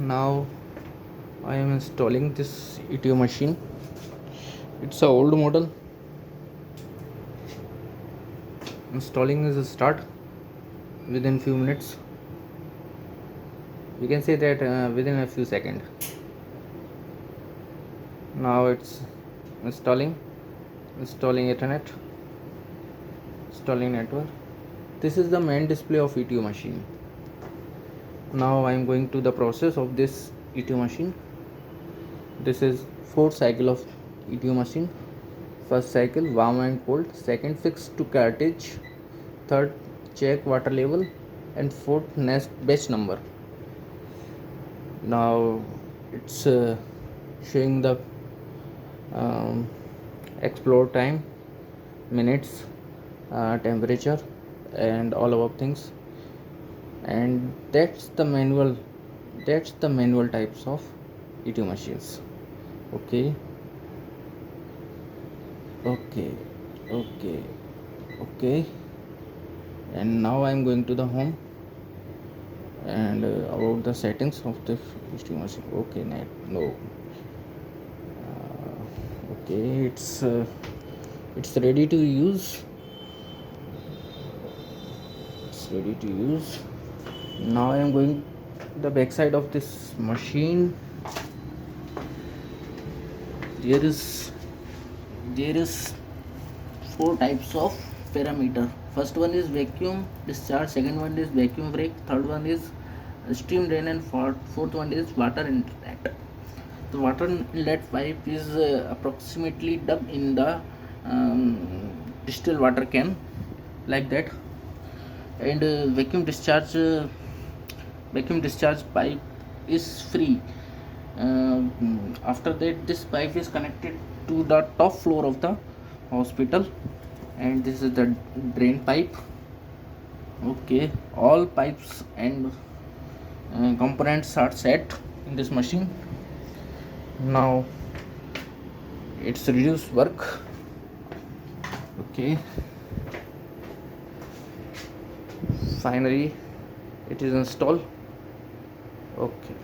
Now I am installing this ETO machine. It's a old model. Installing is a start within few minutes. We can say that within a few seconds. Now it's installing Ethernet, installing network. This is the main display of ETO machine. Now I am going to the process of this ETO machine. This is fourth cycle of ETO machine. First cycle warm and cold, second fix to cartridge, third check water level, and fourth next batch number. Now it's showing the explore time, minutes, temperature, and all above things. And that's the manual types of ETO machines. Okay, okay, okay, okay. And now I'm going to the home and about the settings of the ETO machine. Okay, no. Okay, it's ready to use. It's ready to use. Now I am going the backside of this machine. There is four types of parameter. First one is vacuum discharge, second one is vacuum brake, third one is steam drain, and fourth one is water inlet. The water inlet pipe is approximately dubbed in the distilled water can, like that. And vacuum discharge pipe is free. After that, this pipe is connected to the top floor of the hospital, and this is the drain pipe. Okay, all pipes and components are set in this machine. Now it's reduced work. Okay, finally it is installed. Okay.